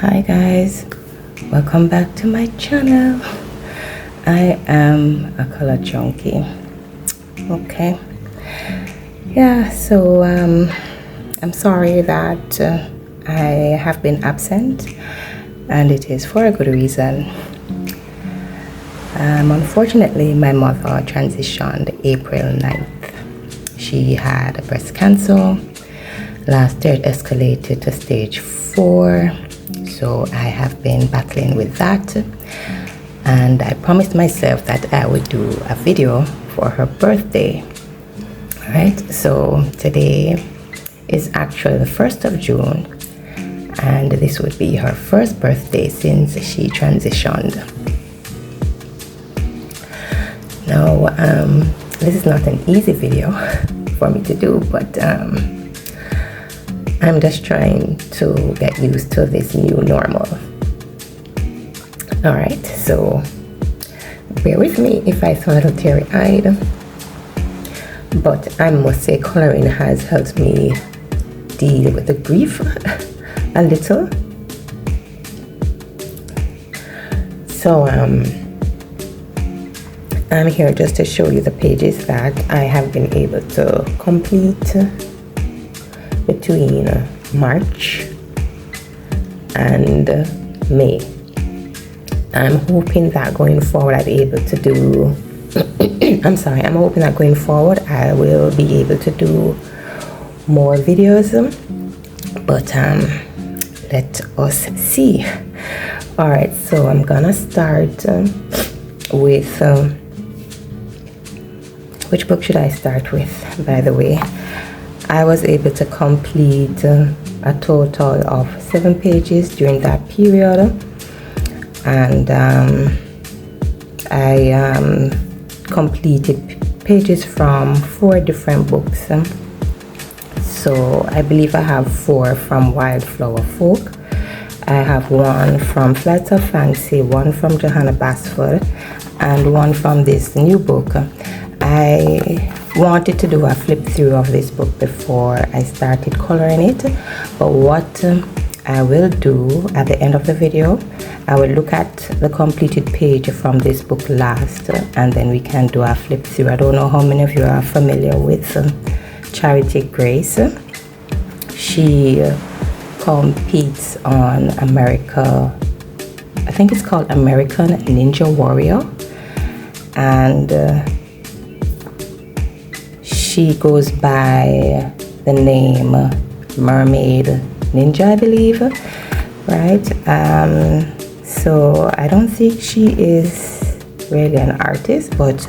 Hi guys, welcome back to my channel. I am a color junkie. Okay, yeah, so I'm sorry that I have been absent, and it is for a good reason. Unfortunately, my mother transitioned April 9th. She had breast cancer. Last year it escalated to stage 4, so I have been battling with that, and I promised myself that I would do a video for her birthday. Alright, so today is actually the 1st of June, and this would be her first birthday since she transitioned. Now, this is not an easy video for me to do, but I'm just trying to get used to this new normal. Alright, so bear with me if I sound a little teary-eyed, but I must say coloring has helped me deal with the grief a little. So I'm here just to show you the pages that I have been able to complete between March and May. I'm hoping that going forward I'll be able to do I'm hoping that going forward I will be able to do more videos, but let us see. Alright, so I'm gonna start with which book should I start with? By the way, I was able to complete a total of 7 pages during that period, and I completed pages from 4 different books. So I believe I have 4 from Wondrous Folk. I have 1 from Flights of Fancy, 1 from Johanna Basford, and 1 from this new book. I wanted to do a flip through of this book before I started coloring it, but what I will do at the end of the video, I will look at the completed page from this book last, and then we can do a flip through. I don't know how many of you are familiar with Charity Grace. She competes on America, I think it's called American Ninja Warrior, and she goes by the name Mermaid Ninja, I believe, right? So I don't think she is really an artist, but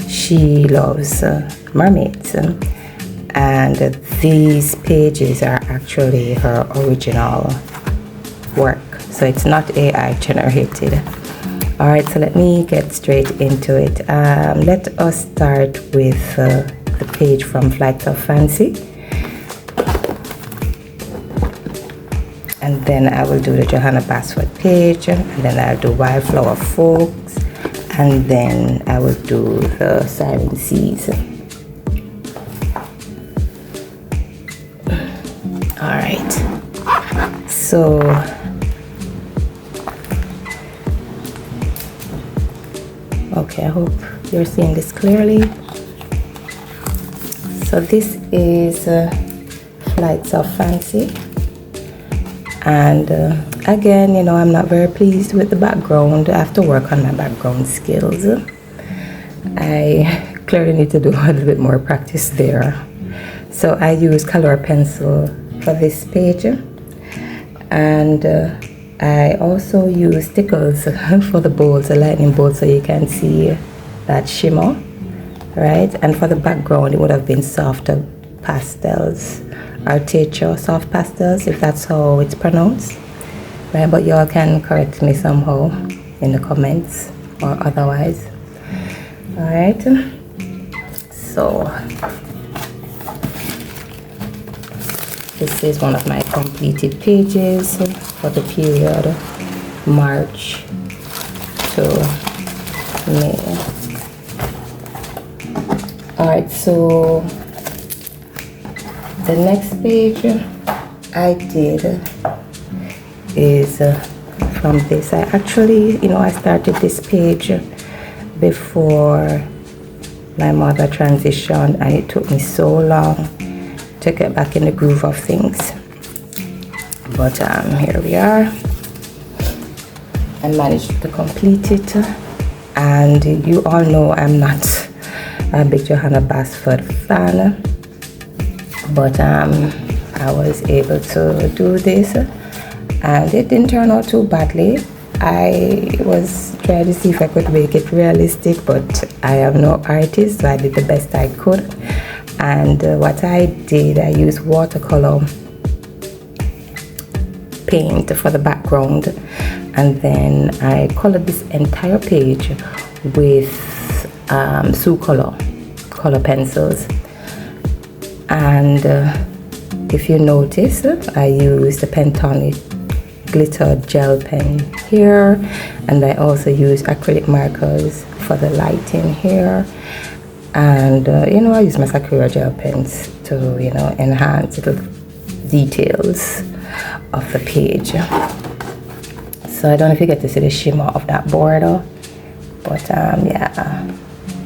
she loves mermaids, and these pages are actually her original work, so it's not AI generated. All right, so let me get straight into it. Let us start with the page from Flights of Fancy, and then I will do the Johanna Basford page, and then I'll do Wildflower Folks, and then I will do the Siren Seas. All right, so okay, I hope you're seeing this clearly. So this is Flights of Fancy, and again, you know, I'm not very pleased with the background. I have to work on my background skills. I clearly need to do a little bit more practice there. So I use color pencil for this page, and I also use stickers for the bolts, the lightning bolts, so you can see that shimmer, right? And for the background, it would have been softer pastels, Artecho soft pastels, if that's how it's pronounced, right? But y'all can correct me somehow in the comments or otherwise. All right, so this is one of my completed pages for the period March to May. Alright, so the next page I did is from this. I actually, I started this page before my mother transitioned, and it took me so long to get back in the groove of things. But here we are. I managed to complete it, and you all know I'm not a big Johanna Basford fan, but I was able to do this, and it didn't turn out too badly. I was trying to see if I could make it realistic, but I am no artist, so I did the best I could. And what I did, I used watercolor paint for the background, and then I colored this entire page with Sioux color pencils. And if you notice, I used the Pentonic glitter gel pen here, and I also use acrylic markers for the lighting here, and I use my Sakura gel pens to enhance little details of the page. So I don't know if you get to see the shimmer of that border, but yeah,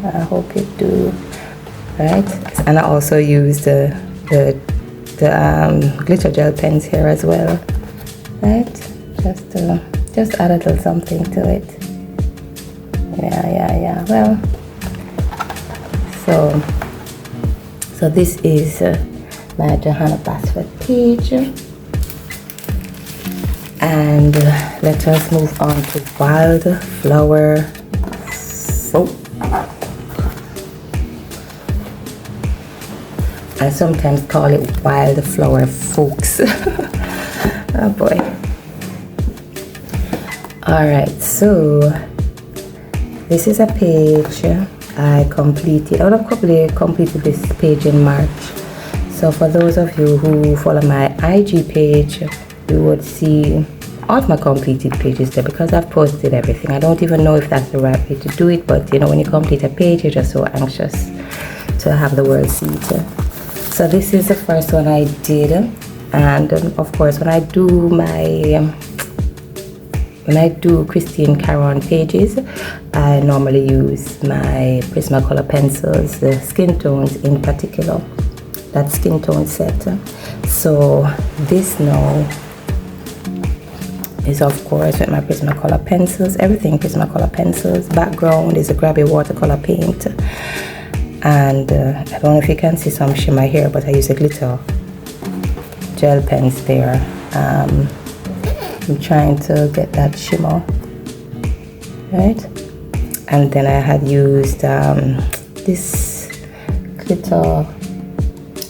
I hope you do. Right, and I also use the glitter gel pens here as well. Right, just add a little something to it. Yeah. Well, so this is my Johanna Basford page, and let us move on to Wildflower Folk. I sometimes call it Wildflower Folks. Oh boy. Alright, so this is a page I completed. I would have probably completed this page in March. So for those of you who follow my IG page, you would see all of my completed pages there, because I've posted everything. I don't even know if that's the right way to do it, but when you complete a page, you're just so anxious to have the world see it. So this is the first one I did, and of course when I do Christine Caron pages, I normally use my Prismacolor pencils, the skin tones in particular, that skin tone set. So this now is of course with my Prismacolor pencils, everything Prismacolor pencils. Background is a grabby watercolor paint. And I don't know if you can see some shimmer here, but I use a glitter gel pens there. I'm trying to get that shimmer, right? And then I had used this glitter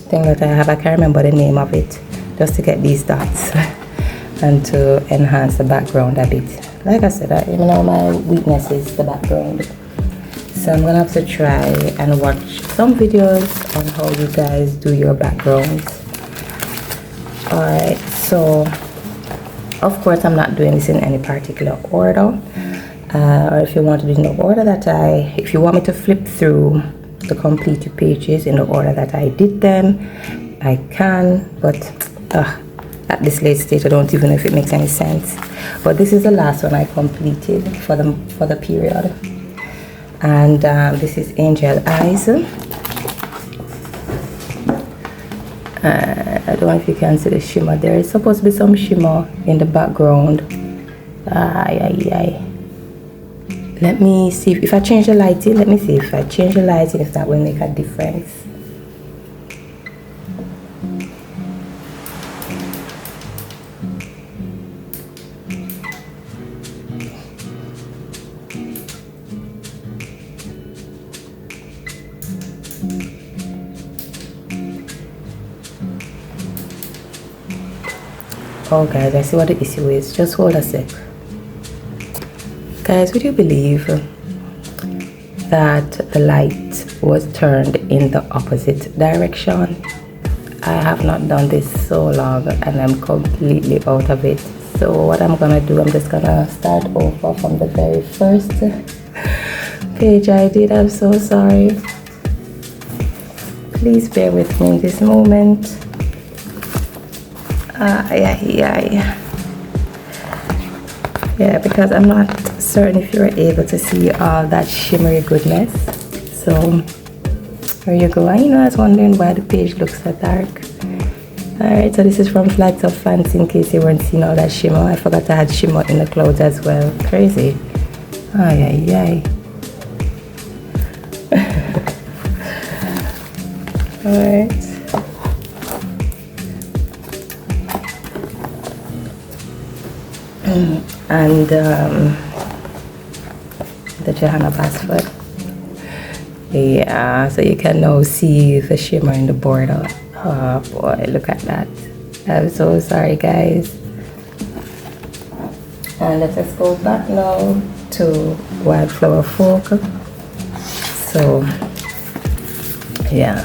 thing that I have, I can't remember the name of it, just to get these dots and to enhance the background a bit. Like I said, my weakness is the background. So I'm gonna have to try and watch some videos on how you guys do your backgrounds. Alright, so of course I'm not doing this in any particular order, or if you want to do in the order that if you want me to flip through the completed pages in the order that I did them, I can, but at this late stage I don't even know if it makes any sense. But this is the last one I completed for the period. And this is Angel Eyes. I don't know if you can see the shimmer. There is supposed to be some shimmer in the background. Let me see if I change the lighting. Let me see if I change the lighting, if that will make a difference. Oh guys, I see what the issue is. Just hold a sec. Guys, would you believe that the light was turned in the opposite direction? I have not done this so long and I'm completely out of it. So what I'm gonna do, I'm just gonna start over from the very first page I did. I'm so sorry. Please bear with me in this moment. Yeah, because I'm not certain if you're able to see all that shimmery goodness. So there you go. And I was wondering why the page looks so dark. Alright, so this is from Flags of Fancy, in case you weren't seeing all that shimmer. I forgot I had shimmer in the clouds as well. Crazy. Ay, ay, ay. Alright. And the Johanna Basford. Yeah, so you can now see the shimmer in the border. Oh boy, look at that. I'm so sorry, guys. And let us go back now to Wildflower Folk. So yeah,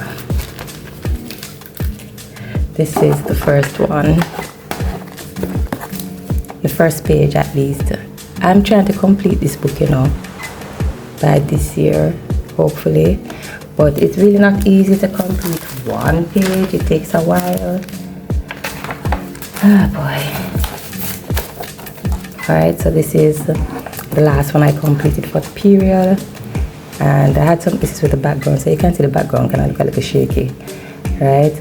this is the first one, the first page at least. I'm trying to complete this book, you know, by this year, hopefully, but it's really not easy to complete one page. It takes a while. Ah boy. Alright, so this is the last one I completed for the period, and I had some issues with the background, so you can see the background kind of look a little shaky, right?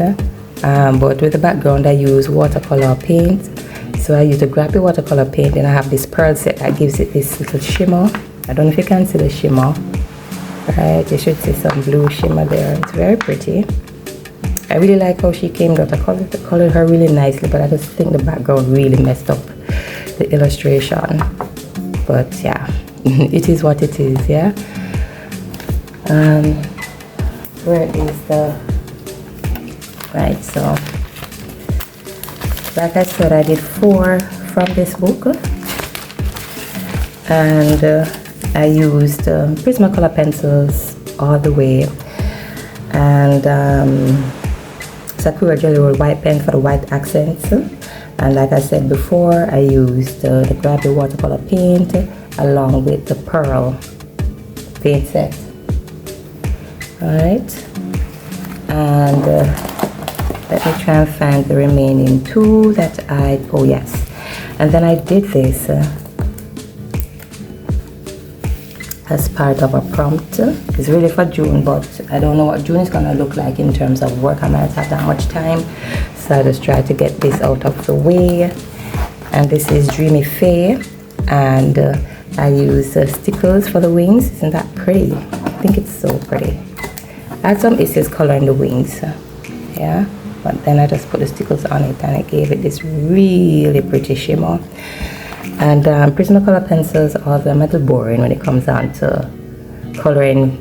But with the background I use watercolor paint. So I use the graphic watercolor paint, and I have this pearl set that gives it this little shimmer. I don't know if you can see the shimmer. Right, you should see some blue shimmer there. It's very pretty. I really like how she came out. I colored her really nicely, but I just think the background really messed up the illustration. But yeah, it is what it is, yeah. Where is the... Right, so like I said, I did 4 from this book, and I used Prismacolor pencils all the way, and Sakura Jelly Roll white pen for the white accents, and like I said before, I used the graphic watercolor paint along with the pearl paint set. Alright, and let me try and find the remaining 2 that oh yes, and then I did this as part of a prompt. It's really for June, but I don't know what June is gonna look like in terms of work. I might have that much time, so I just try to get this out of the way. And this is Dreamy Fae, and I use stickles for the wings. Isn't that pretty? I think it's so pretty. I had some issues coloring the wings, yeah, but then I just put the stickles on it, and it gave it this really pretty shimmer. And Prismacolor pencils are a little boring when it comes down to coloring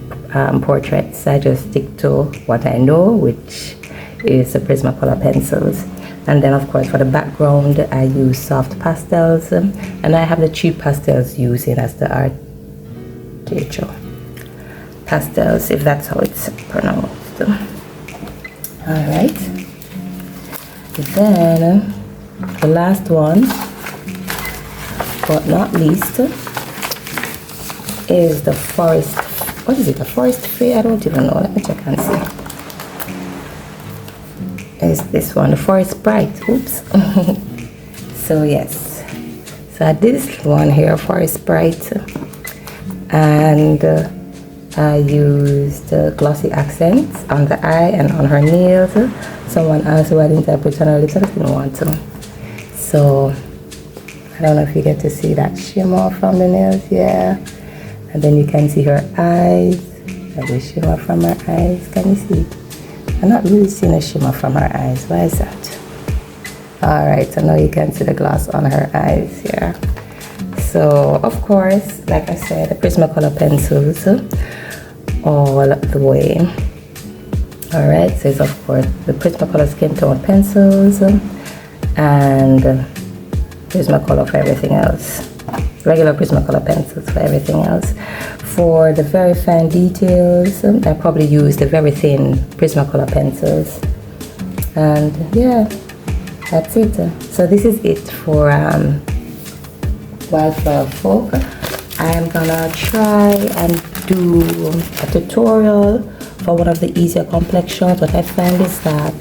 portraits. I just stick to what I know, which is the Prismacolor pencils. And then of course for the background I use soft pastels, and I have the cheap pastels using as the art teacher pastels, if that's how it's pronounced. Alright, then the last one, but not least, is the forest. What is it? A forest fair? I don't even know. Let me check and see. Is this one the forest bright? Oops. So yes, so I did this one here, forest bright, and I used glossy accents on the eye and on her nails. Someone asked why didn't I put on her lips. I just didn't want to. So I don't know if you get to see that shimmer from the nails, yeah. And then you can see her eyes. That is shimmer from her eyes. Can you see? I'm not really seeing a shimmer from her eyes. Why is that? Alright, so now you can see the gloss on her eyes, yeah. So, of course, like I said, the Prismacolor pencils all the way. Alright, so it's of course the Prismacolor skin tone pencils and Prismacolor for everything else. Regular Prismacolor pencils for everything else. For the very fine details, I probably use the very thin Prismacolor pencils. And yeah, that's it. So this is it for Wildflower Folk. I'm gonna try and do a tutorial for one of the easier complexions. What I find is that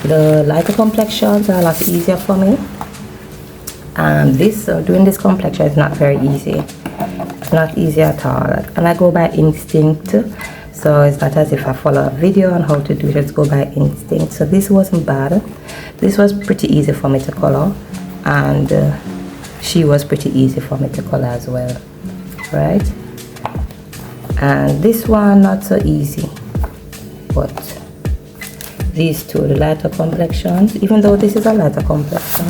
the lighter complexions are a lot easier for me. Doing this complexion is not very easy. It's not easy at all, and I go by instinct. So it's not as if I follow a video on how to do it, just go by instinct. So this wasn't bad. This was pretty easy for me to color, and she was pretty easy for me to color as well, right? And this one not so easy, but these two, the lighter complexions, even though this is a lighter complexion,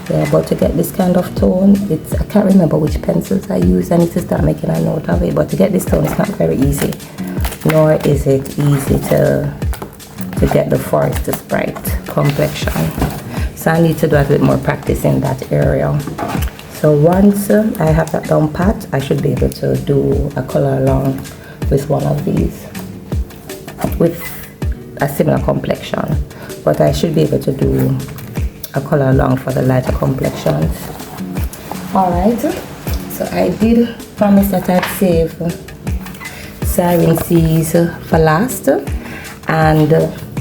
yeah, but to get this kind of tone, I can't remember which pencils I use. I need to start making a note of it, but to get this tone, it's not very easy, nor is it easy to get the Forest Sprite complexion. So I need to do a bit more practice in that area. So once I have that down pat, I should be able to do a color along with one of these with a similar complexion, but I should be able to do a color along for the lighter complexions. Alright, so I did promise that I'd save Siren Seas for last, and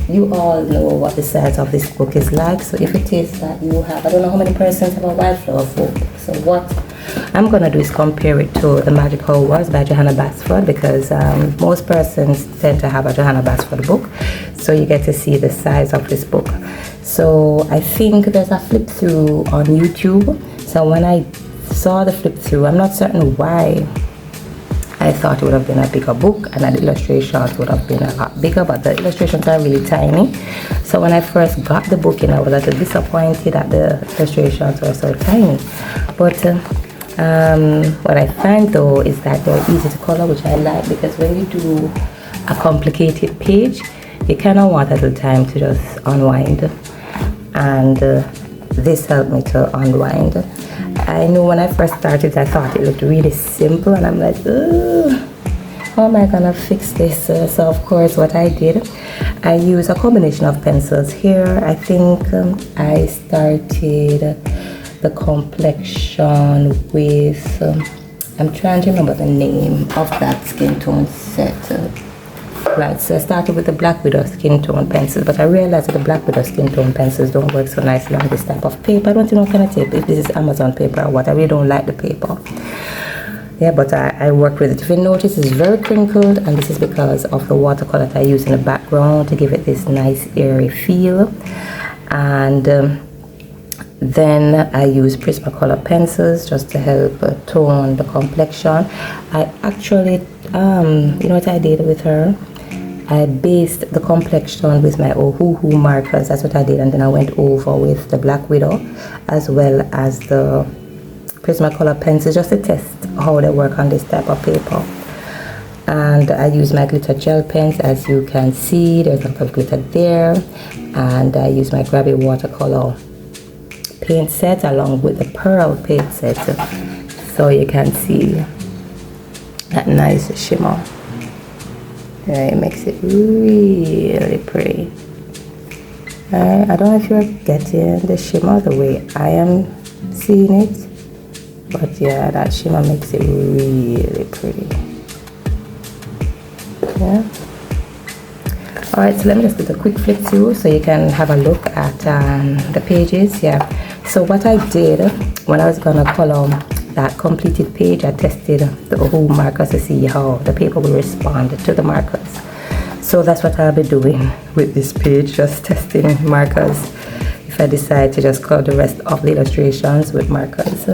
you all know what the size of this book is like. So if it is that you have, I don't know how many persons have a Wildflower Folk, so what I'm gonna do is compare it to The Magical Words by Johanna Basford, because most persons tend to have a Johanna Basford book, so you get to see the size of this book. So I think there's a flip through on YouTube. So when I saw the flip through, I'm not certain why I thought it would have been a bigger book and that the illustrations would have been a lot bigger, but the illustrations are really tiny. So when I first got the book in, I was a little disappointed that the illustrations were so tiny. But what I find though is that they're easy to color, which I like, because when you do a complicated page, you kind of want a little time to just unwind, and this helped me to unwind. I know when I first started, I thought it looked really simple, and I'm like, how am I gonna fix this? So of course what I did, I used a combination of pencils here. I think I started the complexion with, I'm trying to remember the name of that skin tone set. Right, so I started with the Black Widow skin tone pencils, but I realized that the Black Widow skin tone pencils don't work so nicely on this type of paper. I don't know what kind of tape, if this is Amazon paper or what. I really don't like the paper. Yeah, but I work with it. If you notice, it's very crinkled, and this is because of the watercolor that I use in the background to give it this nice airy feel. And then I use Prismacolor pencils just to help tone the complexion. I actually, you know what I did with her? I based the complexion with my Ohuhu markers. That's what I did, and then I went over with the Black Widow as well as the Prismacolor pencils just to test how they work on this type of paper. And I use my glitter gel pens. As you can see, there's a lot of glitter there, and I use my Grabby watercolor paint set along with the pearl paint set, so you can see that nice shimmer. Yeah, it makes it really pretty. I don't know if you're getting the shimmer the way I am seeing it, but yeah, that shimmer makes it really pretty. Yeah. Alright, so let me just do a quick flip through so you can have a look at the pages. Yeah, so what I did when I was gonna color that completed page, I tested the whole markers to see how the paper will respond to the markers. So that's what I'll be doing with this page, just testing markers if I decide to just color the rest of the illustrations with markers.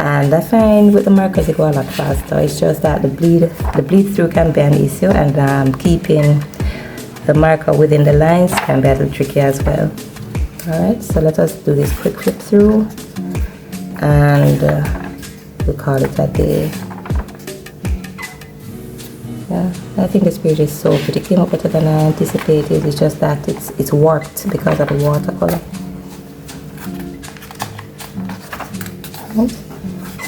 And I find with the markers it go a lot faster. It's just that the bleed through can be an issue, and keeping the marker within the lines can be a little tricky as well. Alright, so let us do this quick flip through, and we'll call it a day. Yeah, I think this page is so pretty. It came up better than I anticipated. It's just that it's warped because of the watercolor.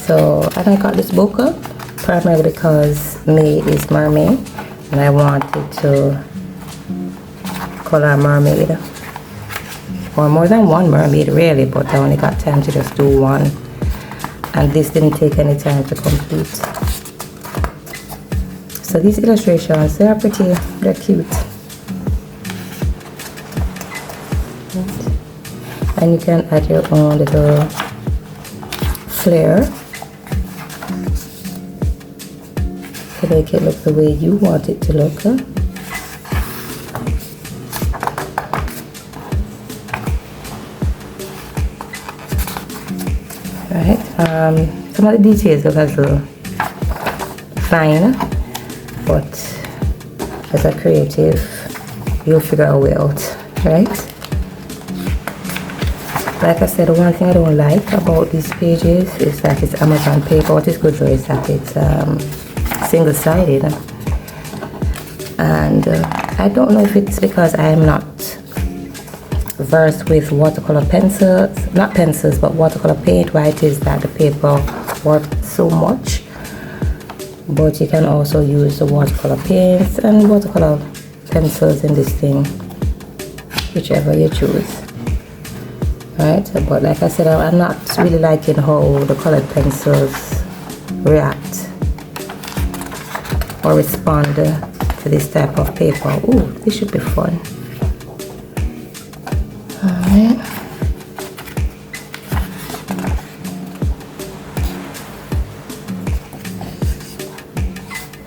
So I got this book primarily because May is mermaid, and I wanted to color a mermaid, or more than one mermaid really, but I only got time to just do one, and this didn't take any time to complete. So these illustrations, they are pretty, they're cute. and you can add your own little flair to make it look the way you want it to look. Right, some of the details look a little fine, but as a creative you'll figure a way out, right? Like I said, the one thing I don't like about these pages is that it's Amazon paper. What is good for is that it's single-sided, and I don't know if it's because I am not versed with watercolor pencils, not pencils but watercolor paint, why it is that the paper works so much. But you can also use the watercolor paints and watercolor pencils in this thing, whichever you choose. Right, but like I said, I'm not really liking how the colored pencils react or respond to this type of paper. Ooh, this should be fun. Alright.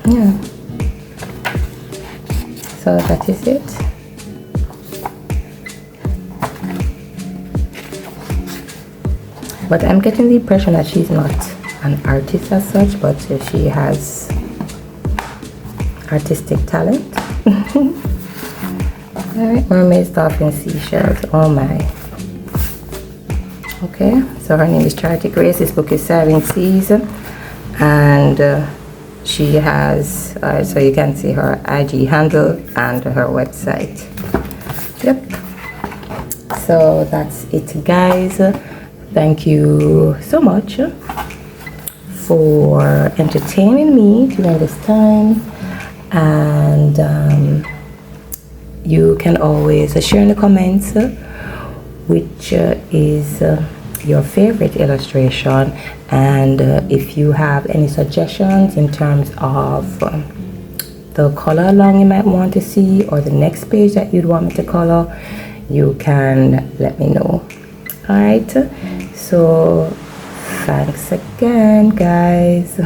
Yeah. So that is it. But I'm getting the impression that she's not an artist as such, but she has artistic talent. Alright, mermaids, dolphins, seashells. Oh my. Okay, so her name is Charity Grace. This book is Siren Seas, and she has, so you can see her IG handle and her website. Yep. So that's it, guys. Thank you so much for entertaining me during this time, and you can always share in the comments which is your favorite illustration, and if you have any suggestions in terms of the color along you might want to see, or the next page that you'd want me to color, you can let me know. Alright, so thanks again, guys.